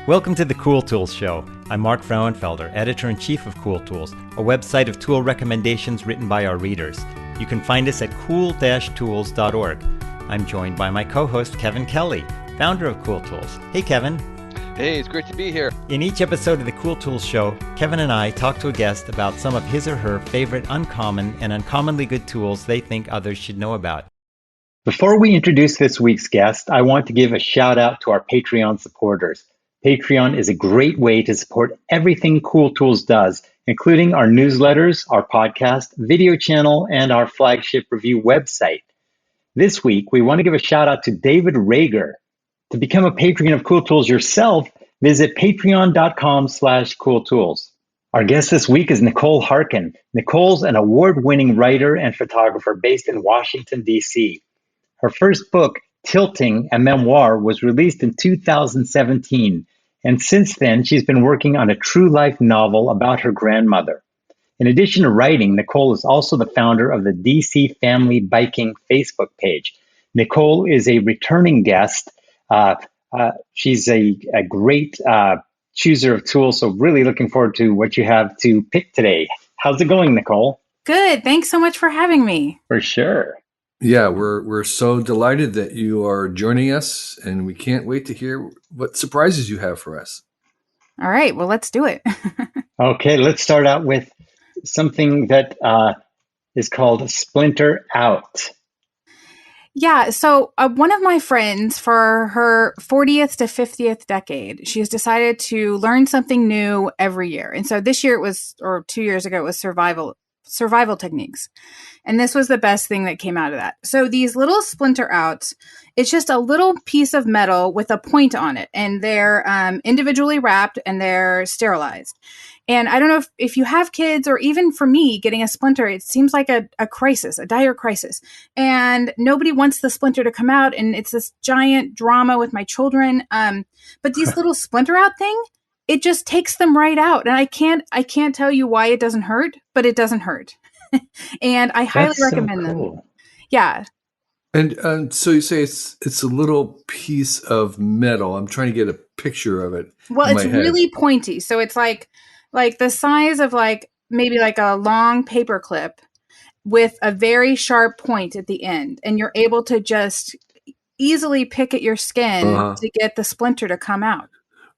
Welcome to the Cool Tools Show. I'm Mark Frauenfelder, Editor-in-Chief of Cool Tools, a website of tool recommendations written by our readers. You can find us at cool-tools.org. I'm joined by my co-host, Kevin Kelly, founder of Cool Tools. Hey, Kevin. Hey, it's great to be here. In each episode of the Cool Tools Show, Kevin and I talk to a guest about some of his or her favorite uncommon and uncommonly good tools they think others should know about. Before we introduce this week's guest, I want to give a shout out to our Patreon supporters. Patreon is a great way to support everything Cool Tools does, including our newsletters, our podcast, video channel, and our flagship review website. This week, we want to give a shout out to David Rager. To become a patron of Cool Tools yourself, visit patreon.com/cooltools. Our guest this week is Nicole Harkin. Nicole's an award-winning writer and photographer based in Washington, D.C. Her first book, Tilting, a memoir, was released in 2017, and since then, she's been working on a true life novel about her grandmother. In addition to writing, Nicole is also the founder of the DC Family Biking Facebook page. Nicole is a returning guest. She's a great chooser of tools, so really looking forward to what you have to pick today. How's it going, Nicole? Good. Thanks so much for having me. For sure. Yeah, we're so delighted that you are joining us, and we can't wait to hear what surprises you have for us. All right, well, let's do it. Okay, let's start out with something that is called Splinter Out. Yeah, so one of my friends, for her 40th to 50th decade, she's decided to learn something new every year. And so this year it was, or 2 years ago, it was survival techniques. And this was the best thing that came out of that. So these little splinter outs, it's just a little piece of metal with a point on it, and they're individually wrapped and they're sterilized. And I don't know if you have kids, or even for me, getting a splinter, it seems like a crisis, a dire crisis. And nobody wants the splinter to come out, and it's this giant drama with my children. But these little splinter out thing, it just takes them right out. And I can't tell you why it doesn't hurt, but it doesn't hurt. And I highly recommend them. Yeah. And so you say it's a little piece of metal. I'm trying to get a picture of it. Well, it's really pointy. So it's like the size of maybe a long paper clip with a very sharp point at the end. And you're able to just easily pick at your skin to get the splinter to come out.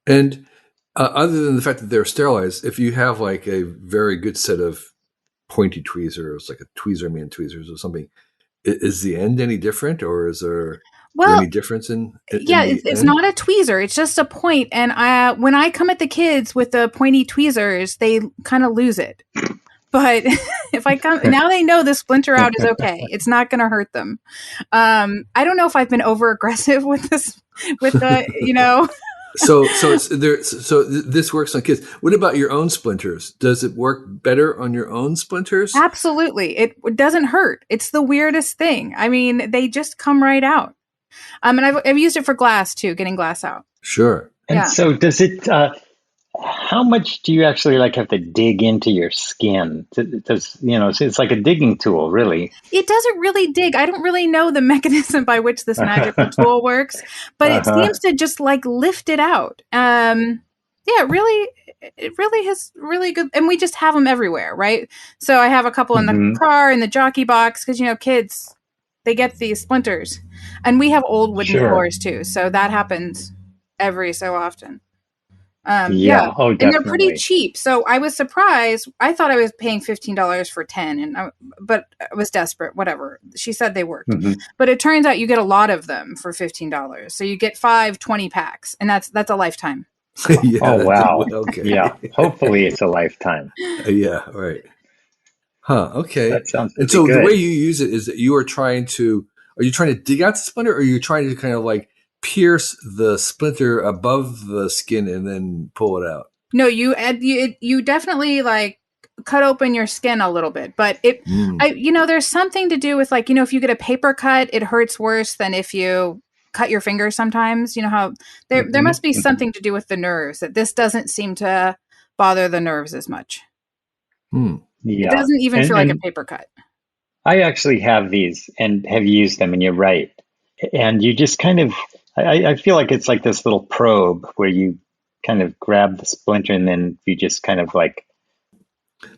And other than the fact that they're sterilized, if you have a very good set of pointy tweezers, like a tweezerman tweezers or something, is the end any different, or is there any difference in it's not a tweezer, it's just a point. And when I come at the kids with the pointy tweezers, they kind of lose it. But if I come now, they know the splinter out is okay. It's not going to hurt them. I don't know if I've been over aggressive with this, So this works on kids. What about your own splinters? Does it work better on your own splinters? Absolutely. It doesn't hurt. It's the weirdest thing. I mean, they just come right out. And I've used it for glass too, getting glass out. Sure. And so does it, how much do you actually have to dig into your skin? It's like a digging tool, really. It doesn't really dig. I don't really know the mechanism by which this magical tool works, but it seems to just lift it out. It really has really good, and we just have them everywhere, right? So I have a couple in the car, in the jockey box, because, kids, they get these splinters. And we have old wooden floors too, so that happens every so often. Oh, definitely. And they're pretty cheap. So I was surprised. I thought I was paying $15 for 10, but I was desperate. Whatever. She said they worked, but it turns out you get a lot of them for $15. So you get 20 packs, and that's a lifetime. Oh wow! Okay. Yeah. Hopefully, it's a lifetime. Yeah. Right. Huh. Okay. That sounds. And so the way you use it is that you are trying to dig out the splinter, or are you trying to kind of pierce the splinter above the skin and then pull it out? No, you definitely cut open your skin a little bit, but there's something to do with if you get a paper cut, it hurts worse than if you cut your finger sometimes. You know how there must be something to do with the nerves, that this doesn't seem to bother the nerves as much. Yeah. It doesn't even feel like a paper cut. I actually have these and have used them, and you're right. And you just kind of, I feel like it's like this little probe where you kind of grab the splinter and then you just kind of like,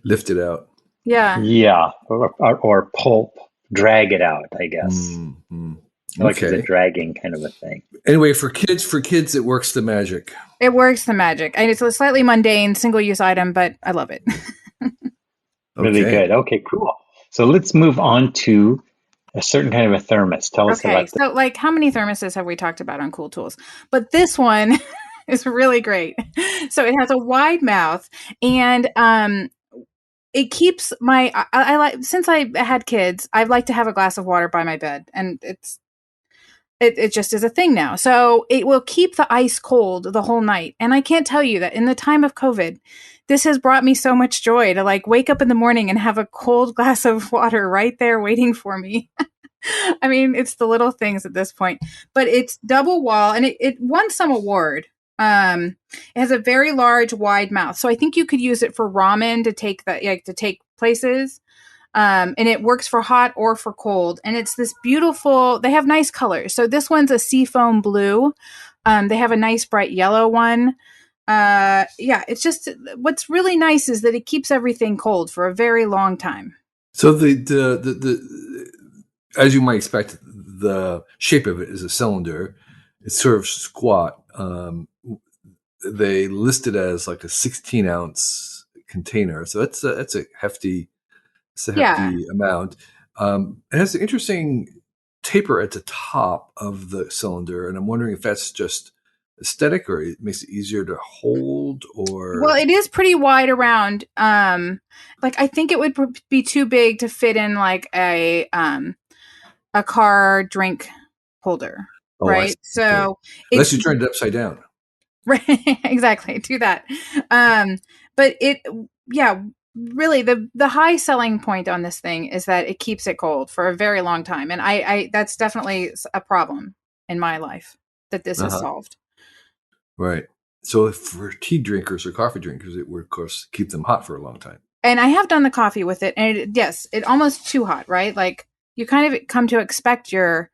Lift it out. Yeah. yeah, or pulp, drag it out, I guess. Mm-hmm. Like it's a Okay. dragging kind of a thing. Anyway, for kids, it works the magic. It works the magic. And it's a slightly mundane single-use item, but I love it. Really Okay. good. Okay, cool. So let's move on to a certain kind of a thermos. Tell us Okay. about this. So like how many thermoses have we talked about on Cool Tools? But this one is really great. So it has a wide mouth and it keeps I like since I had kids, I like to have a glass of water by my bed and it just is a thing now. So it will keep the ice cold the whole night. And I can't tell you that in the time of COVID, this has brought me so much joy to like wake up in the morning and have a cold glass of water right there waiting for me. I mean, it's the little things at this point, but it's double wall and it won some award. It has a very large, wide mouth. So I think you could use it for ramen to take to take places. And it works for hot or for cold. And it's this beautiful, they have nice colors. So this one's a seafoam blue. They have a nice bright yellow one. Yeah, it's just, what's really nice is that it keeps everything cold for a very long time. So the as you might expect, the shape of it is a cylinder. It's sort of squat. They list it as like a 16-ounce container, so that's a hefty Yeah. amount. It has an interesting taper at the top of the cylinder, and I'm wondering if that's just aesthetic or it makes it easier to hold, or Well, it is pretty wide around. Like I think it would be too big to fit in like a car drink holder, oh, I see. right? Okay. So Unless it's you turn it upside down. right, exactly. Do that. But yeah, really, the high selling point on this thing is that it keeps it cold for a very long time, and I that's definitely a problem in my life that this has Uh-huh. solved. Right. So if for tea drinkers or coffee drinkers, it would, of course, keep them hot for a long time. And I have done the coffee with it, and yes, it almost too hot, right? Like you kind of come to expect your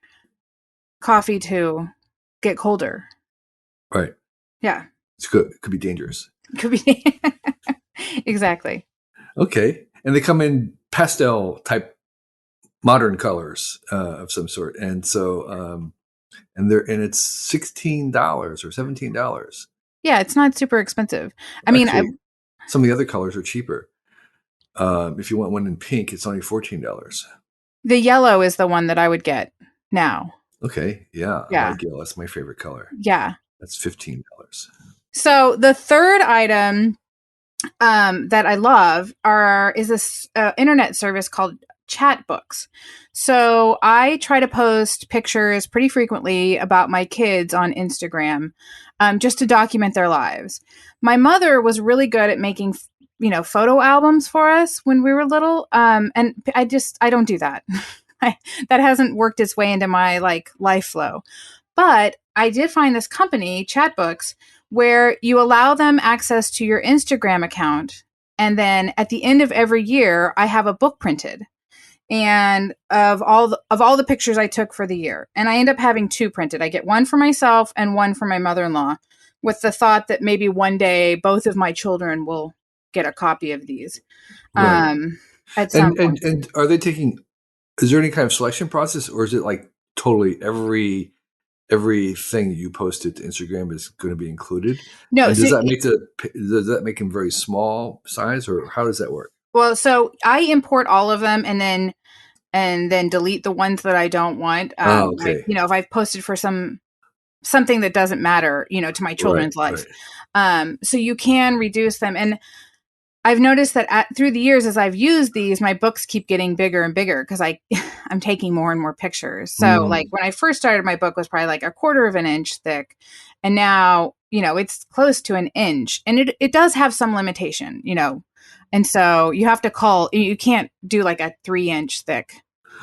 coffee to get colder. Right. Yeah, It's good. It could be dangerous. could be exactly. Okay. And they come in pastel type modern colors of some sort. And so, and it's $16 or $17. Yeah, it's not super expensive. I mean, Actually, some of the other colors are cheaper. If you want one in pink, it's only $14. the yellow is the one that I would get now. Okay. Yeah. I Yeah. like yellow. That's my favorite color. Yeah. That's $15. So the third item that I love is this internet service called Chatbooks. So I try to post pictures pretty frequently about my kids on Instagram, just to document their lives. My mother was really good at making, photo albums for us when we were little, and I don't do that. That hasn't worked its way into my life flow. But I did find this company, Chatbooks, where you allow them access to your Instagram account. And then at the end of every year, I have a book printed and of all the pictures I took for the year. And I end up having two printed. I get one for myself and one for my mother-in-law, with the thought that maybe one day both of my children will get a copy of these. Right. At some point. And are they taking, is there any kind of selection process, or is it like totally everything you posted to Instagram is going to be included? No, and so, does that make them very small size, or how does that work? well, so I import all of them and then delete the ones that I don't want. Okay. If I've posted for something that doesn't matter, to my children's life. Right. So you can reduce them. And I've noticed that through the years, as I've used these, my books keep getting bigger and bigger because I'm taking more and more pictures. So like when I first started, my book was probably like a quarter of an inch thick. And now, it's close to an inch, and it does have some limitation, and so you have to you can't do like a 3-inch thick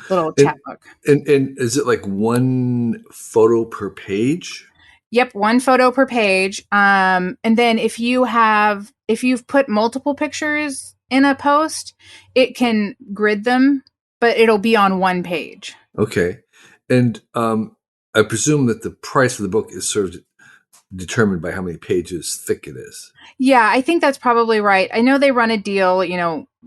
little chat book. And is it like one photo per page? Yep, one photo per page. And then if you've put multiple pictures in a post, it can grid them, but it'll be on one page. Okay. And I presume that the price of the book is sort of determined by how many pages thick it is. Yeah, I think that's probably right. I know they run a deal,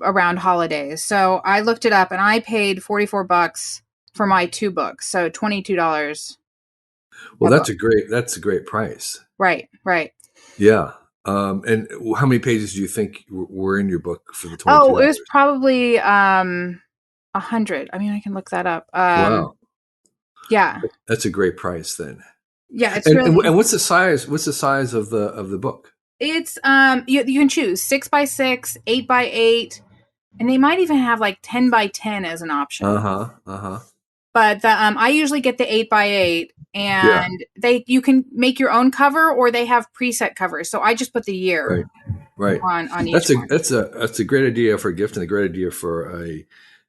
around holidays. So I looked it up and I paid $44 for my 2 books. So $22 Well, a book. that's a great price. Right, right. Yeah. And how many pages do you think were in your book for the $22? Oh, it was probably 100. I mean, I can look that up. Wow. Yeah. That's a great price then. Yeah, it's And, really and what's the size? What's the size of the book? it's you can choose 6x6, 8x8, and they might even have like 10x10 as an option. But I usually get the 8x8, and you can make your own cover, or they have preset covers. So I just put the year right on each one. That's a great idea for a gift and a great idea for a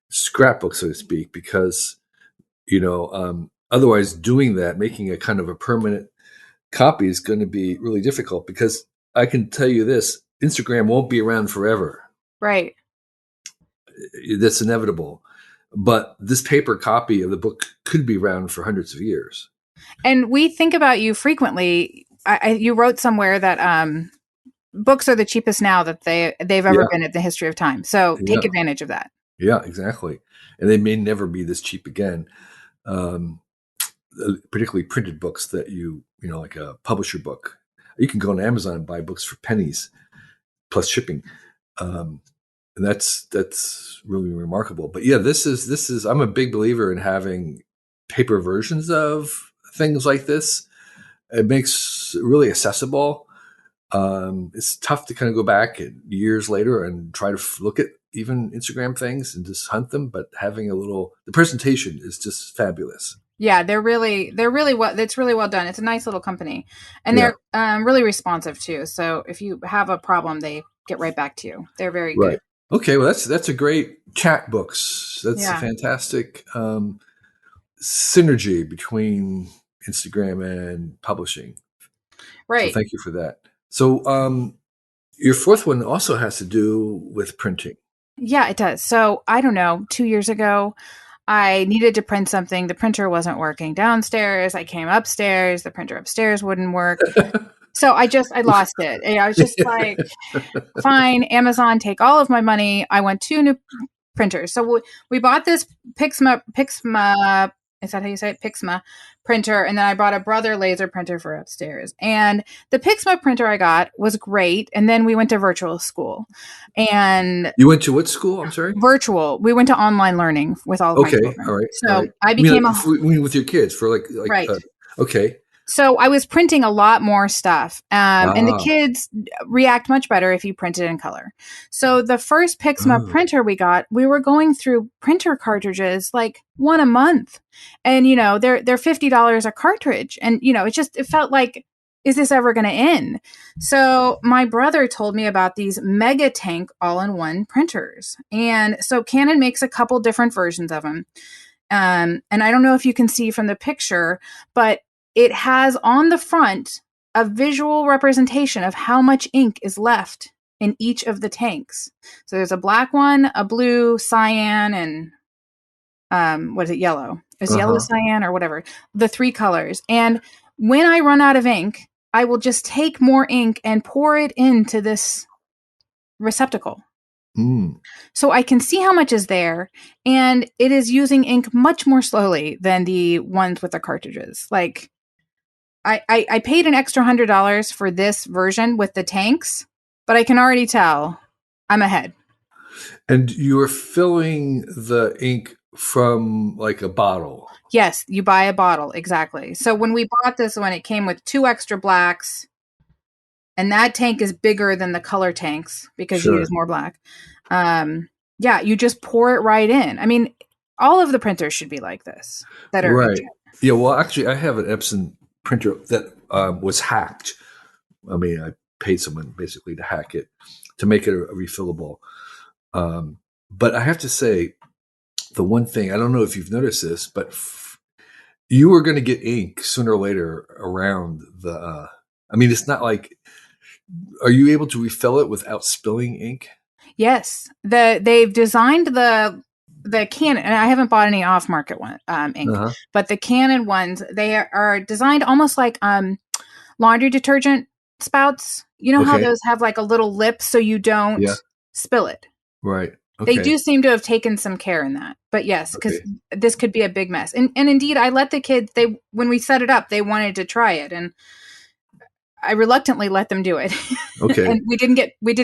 scrapbook, so to speak, because otherwise doing that, making a kind of a permanent copy is going to be really difficult, because I can tell you this: Instagram won't be around forever. Right. That's inevitable. But this paper copy of the book could be around for hundreds of years. And we think about you frequently. You wrote somewhere that books are the cheapest now that they've ever been in the history of time. So take advantage of that. Yeah, exactly. And they may never be this cheap again. Particularly printed books that like a publisher book. You can go on Amazon and buy books for pennies plus shipping. And that's really remarkable. But yeah, this is I'm a big believer in having paper versions of things like this. It makes it really accessible. It's tough to kind of go back years later and try to look at even Instagram things and just hunt them, but having the presentation is just fabulous. Yeah, they're really well. It's really well done. It's a nice little company, and they're really responsive too. So if you have a problem, they get right back to you. They're very good. Okay, well that's a great Chatbooks. That's a fantastic synergy between Instagram and publishing. Right. So thank you for that. So your fourth one also has to do with printing. Yeah, it does. So I don't know, 2 years ago, I needed to print something. The printer wasn't working downstairs. I came upstairs. The printer upstairs wouldn't work. So I lost it. I was just like, fine, Amazon, take all of my money. I want 2 new printers. So we bought this Pixma, is that how you say it? Pixma printer. And then I bought a Brother laser printer for upstairs. And the Pixma printer I got was great. And then we went to virtual school. And you went to what school? I'm sorry? Virtual. We went to online learning with all of my children. All right. So all right. I became with your kids for like right. Okay. So I was printing a lot more stuff. And the kids react much better if you print it in color. So the first Pixma printer we got, we were going through printer cartridges like one a month. And, they're $50 a cartridge. And, it felt like, is this ever going to end? So my brother told me about these Mega Tank all-in-one printers. And so Canon makes a couple different versions of them. And I don't know if you can see from the picture, but it has on the front a visual representation of how much ink is left in each of the tanks. So there's a black one, a blue, cyan, and what is it, yellow? It's yellow, cyan, or whatever. The 3 colors. And when I run out of ink, I will just take more ink and pour it into this receptacle. So I can see how much is there, and it is using ink much more slowly than the ones with the cartridges. Like, I paid an extra $100 for this version with the tanks, but I can already tell I'm ahead. And you are filling the ink from like a bottle. Yes, you buy a bottle. Exactly. So when we bought this one, it came with 2 extra blacks, and that tank is bigger than the color tanks because you use more black. You just pour it right in. I mean, all of the printers should be like this. That are right. Yeah. Well, actually, I have an Epson printer that was hacked. I mean, I paid someone basically to hack it to make it a refillable. But I have to say, the one thing, I don't know if you've noticed this, but you are going to get ink sooner or later around the. I mean, it's not like. Are you able to refill it without spilling ink? Yes, they've designed the Canon, and I haven't bought any off market one ink, but the Canon ones, they are designed almost like laundry detergent spouts. You know how Okay. those have like a little lip so you don't Yeah. spill it. Right. They Okay. do seem to have taken some care in that. But yes, because Okay. this could be a big mess. And indeed, I let the kids, when we set it up, they wanted to try it. And I reluctantly let them do it. Okay. And we didn't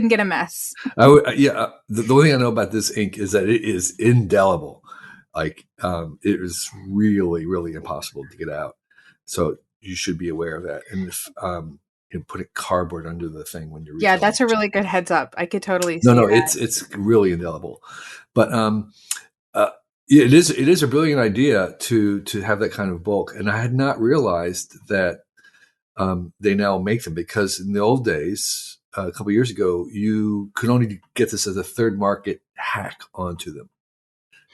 get a mess. Yeah. The only thing I know about this ink is that it is indelible. Like, it is really, really impossible to get out. So you should be aware of that. And if you know, putting cardboard under the thing when you're Yeah, refilling. that's a really good heads up. I could totally No, see no, that. it's really indelible. But uh, yeah, it is a brilliant idea to have that kind of bulk. And I had not realized that they now make them, because in the old days, a couple of years ago, you could only get this as a third market hack onto them,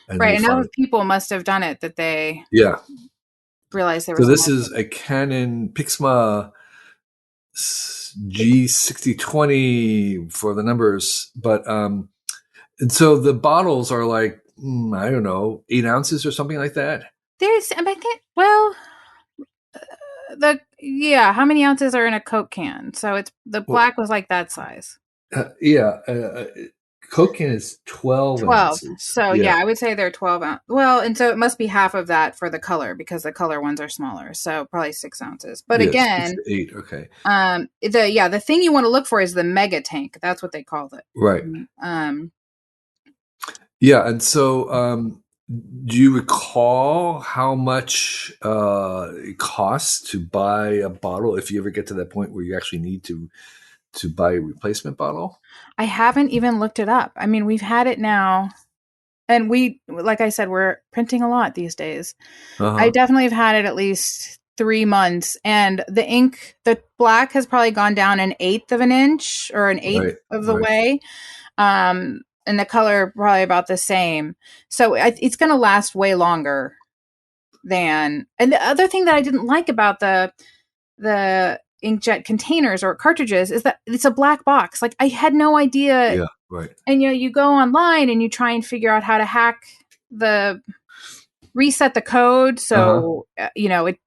and Right. they Enough find people must have done it that they yeah. realized there So was a this market. is a Canon Pixma G6020 for the numbers, but and so the bottles are like I don't know, 8 ounces or something like that. I think, well, how many ounces are in a Coke can? So it's the Well, black was like that size. yeah, Coke can is 12 12. ounces. So yeah, Yeah. I would say they're 12 ounce. Well, and so it must be half of that for the color because the color ones are smaller. So probably 6 ounces. But Yes, 6 again, to 8. Okay. the thing you want to look for is the mega tank. That's what they called it. Right. Um, Yeah, and so do you recall how much it costs to buy a bottle if you ever get to that point where you actually need to buy a replacement bottle? I haven't even looked it up. I mean, we've had it now, and like I said, we're printing a lot these days. I Uh-huh. definitely have had it at least 3 months, and the black has probably gone down an eighth of an inch or an eighth Right. of the Right. way. And the color probably about the same. So it's going to last way longer than. And the other thing that I didn't like about the inkjet containers or cartridges is that it's a black box. Like I had no idea. Yeah. Right. And you go online and you try and figure out how to the reset the code Uh-huh. so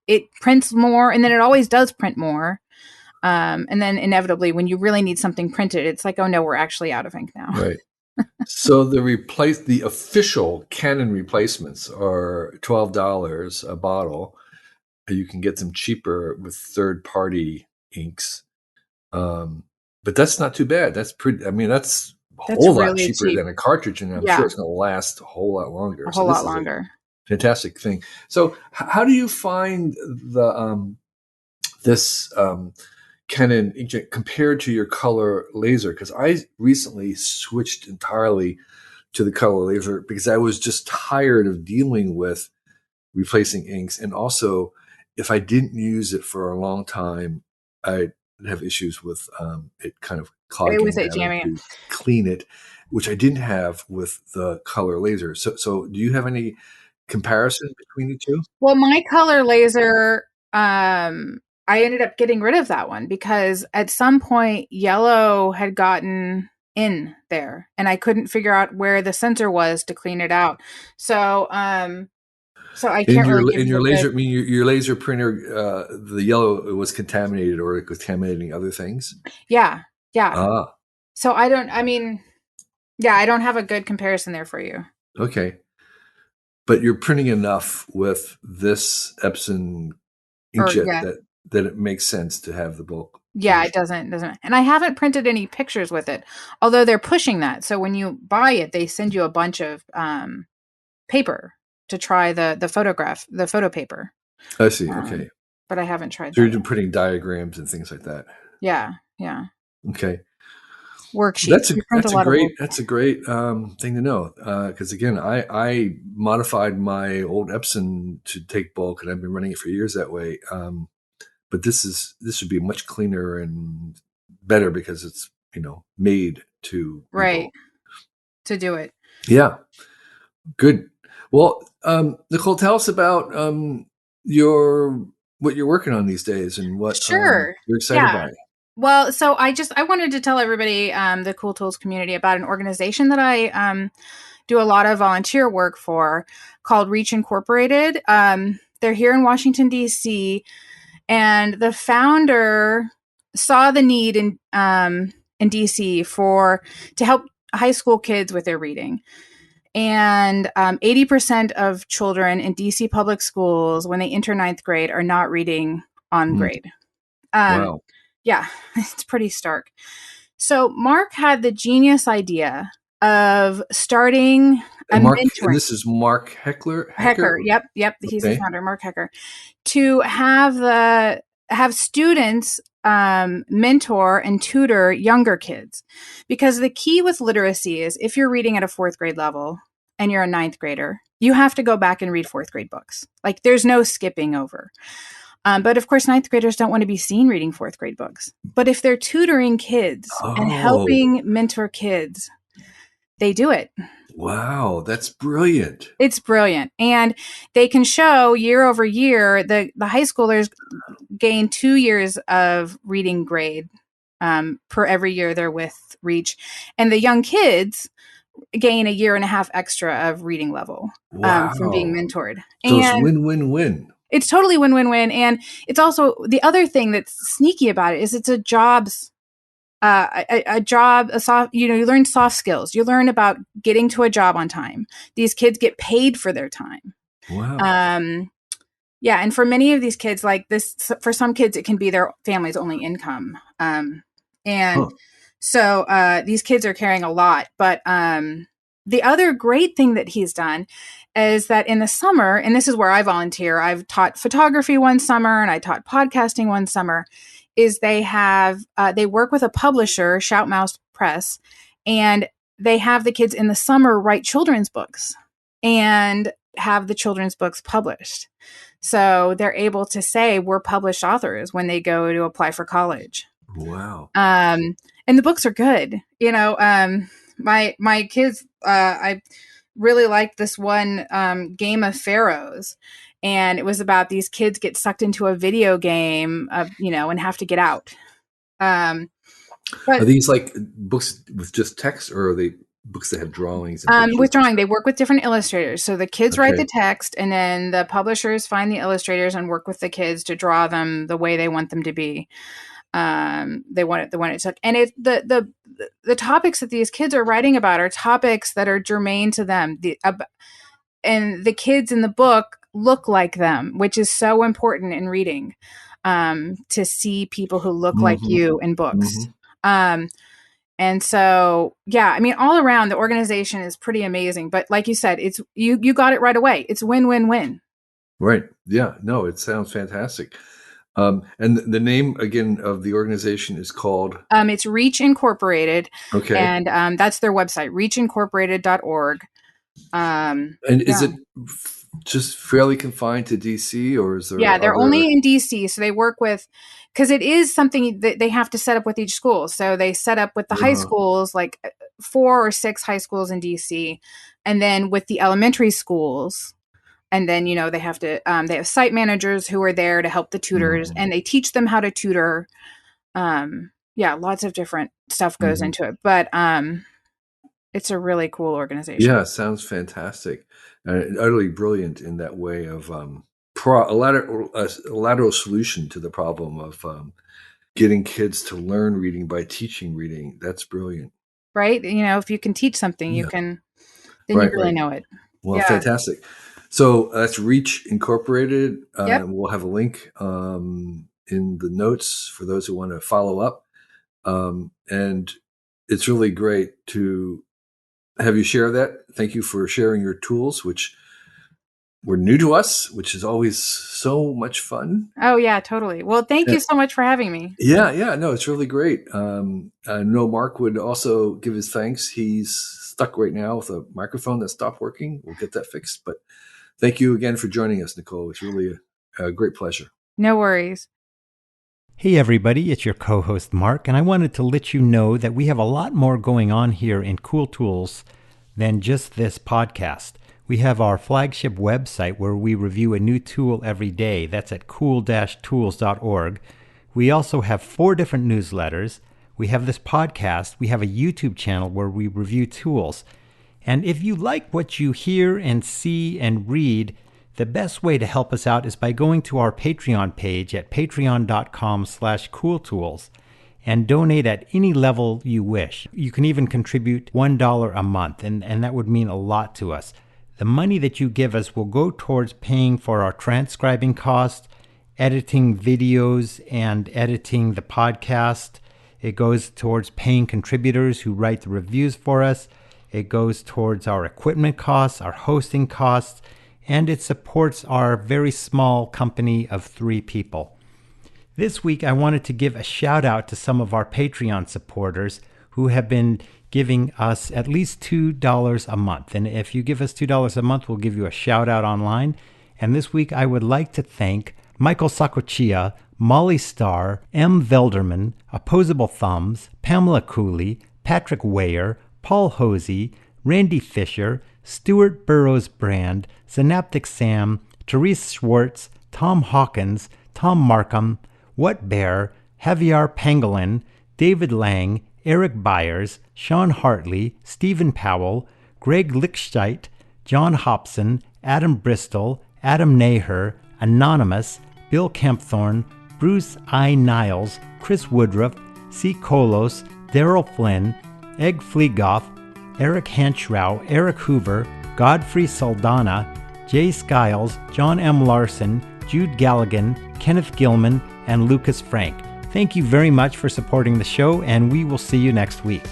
it prints more, and then it always does print more. And then inevitably when you really need something printed, it's like, oh no, we're actually out of ink now. Right. So the official Canon replacements are $12 a bottle. You can get them cheaper with third-party inks. But that's not too bad. That's pretty. I mean, that's a That's whole lot really cheaper cheap. than a cartridge, and I'm sure Yeah, it's going to last a whole lot longer. a So whole this lot is a longer. fantastic thing. So how do you find the this Canon inkjet compared to your color laser? Because I recently switched entirely to the color laser because I was just tired of dealing with replacing inks, and also if I didn't use it for a long time, I'd have issues with it kind of It clogging was and it having jamming it. to clean it, which I didn't have with the color laser. So do you have any comparison between the two? Well, my color laser, I ended up getting rid of that one because at some point yellow had gotten in there and I couldn't figure out where the sensor was to clean it out. So, so I In can't really give you your a good. laser, I mean your laser printer, the yellow was contaminated or contaminating other things. Yeah, yeah. Ah, So I don't. I mean, yeah, I don't have a good comparison there for you. okay. But you're printing enough with this Epson Or inkjet yeah, that it makes sense to have the bulk yeah, version. it doesn't. And I haven't printed any pictures with it, although they're pushing that. So when you buy it, they send you a bunch of paper to try the photo paper. I see. Um, Okay. but I haven't tried So that you're yet. putting diagrams and things like that. Yeah, yeah. Okay. Worksheets. We print a lot of That's worksheets. a great thing to know. Because again, I modified my old Epson to take bulk, and I've been running it for years that way. But this would be much cleaner and better because it's made to be Right, bulk. to do it. Yeah. Good. Well, Nicole, tell us about your what you're working on these days and what Sure. you're excited Yeah. by. Well, so I wanted to tell everybody, the Cool Tools community, about an organization that I do a lot of volunteer work for, called Reach Incorporated. They're here in Washington D.C. And the founder saw the need in DC to help high school kids with their reading. And 80% of children in DC public schools, when they enter ninth grade, are not reading on grade. Wow. Yeah, it's pretty stark. So Mark had the genius idea of starting a mentoring. And this is Mark Hecker? Yep. He's the founder, Mark Hecker. To have students mentor and tutor younger kids. Because the key with literacy is if you're reading at a 4th grade level and you're a 9th grader, you have to go back and read 4th grade books. Like there's no skipping over. But of course, 9th graders don't want to be seen reading 4th grade books. But if they're tutoring kids and helping mentor kids, they do it. Wow, that's brilliant. It's brilliant. And they can show year over year, the high schoolers gain 2 years of reading grade per every year they're with Reach. And the young kids gain 1.5 years extra of reading level from being mentored. So it's win-win-win. It's totally win-win-win. And it's also the other thing that's sneaky about it is it's a jobs you learn soft skills. You learn about getting to a job on time. These kids get paid for their time. Wow. Yeah. And for many of these kids, like this, for some kids, it can be their family's only income. So these kids are carrying a lot. But the other great thing that he's done is that in the summer, and this is where I volunteer, I've taught photography one summer and I taught podcasting one summer, is they work with a publisher, Shoutmouse Press, and they have the kids in the summer write children's books and have the children's books published. So they're able to say we're published authors when they go to apply for college. Wow. And the books are good. My kids, I really liked this one Game of Pharaohs. And it was about these kids get sucked into a video game, and have to get out. But are these like books with just text, or are they books that have drawings? And with drawing, they work with different illustrators. So the kids write the text, and then the publishers find the illustrators and work with the kids to draw them the way they want them to be. They want it took, and the topics that these kids are writing about are topics that are germane to them. And the kids in the book look like them, which is so important in reading, to see people who look like you in books. And so, yeah, I mean, all around the organization is pretty amazing, but like you said, it's, you got it right away. It's win-win-win. Right. Yeah, no, it sounds fantastic. And the name again of the organization is called? It's Reach Incorporated. Okay. And that's their website, reachincorporated.org. And is it just fairly confined to DC, or is there? Yeah, they're only in DC. So they work with, because it is something that they have to set up with each school. So they set up with the high schools, like 4 or 6 high schools in DC, and then with the elementary schools. And then, they have to, they have site managers who are there to help the tutors, and they teach them how to tutor. Lots of different stuff goes into it, but it's a really cool organization. Yeah, sounds fantastic. Utterly brilliant in that way of a lateral solution to the problem of getting kids to learn reading by teaching reading. That's brilliant. Right? If you can teach something, you can, then you really know it. Well, fantastic. So that's Reach Incorporated. Yep. We'll have a link in the notes for those who want to follow up. And it's really great to have you share that. Thank you for sharing your tools, which were new to us, which is always so much fun. Oh, yeah, totally. Well, thank you so much for having me. Yeah. No, it's really great. I know Mark would also give his thanks. He's stuck right now with a microphone that stopped working. We'll get that fixed. But thank you again for joining us, Nicole. It's really a great pleasure. No worries. Hey everybody, it's your co-host Mark, and I wanted to let you know that we have a lot more going on here in Cool Tools than just this podcast. We have our flagship website where we review a new tool every day. That's at cool-tools.org. We also have 4 different newsletters. We have this podcast. We have a YouTube channel where we review tools. And if you like what you hear and see and read, The best way to help us out is by going to our Patreon page at patreon.com/cooltools and donate at any level you wish. You can even contribute $1 a month, and that would mean a lot to us. The money that you give us will go towards paying for our transcribing costs, editing videos, and editing the podcast. It goes towards paying contributors who write the reviews for us. It goes towards our equipment costs, our hosting costs, and it supports our very small company of 3 people. This week, I wanted to give a shout out to some of our Patreon supporters who have been giving us at least $2 a month. And if you give us $2 a month, we'll give you a shout out online. And this week, I would like to thank Michael Sakochia, Molly Starr, M. Velderman, Opposable Thumbs, Pamela Cooley, Patrick Weyer, Paul Hosey, Randy Fisher, Stuart Burrows Brand, Synaptic Sam, Therese Schwartz, Tom Hawkins, Tom Markham, What Bear, Javier Pangolin, David Lang, Eric Byers, Sean Hartley, Stephen Powell, Greg Lichtscheit, John Hobson, Adam Bristol, Adam Naher, Anonymous, Bill Kempthorne, Bruce I. Niles, Chris Woodruff, C. Kolos, Daryl Flynn, Egg Fleegoff, Eric Hanschrau, Eric Hoover, Godfrey Saldana, Jay Skiles, John M. Larson, Jude Galligan, Kenneth Gilman, and Lucas Frank. Thank you very much for supporting the show, and we will see you next week.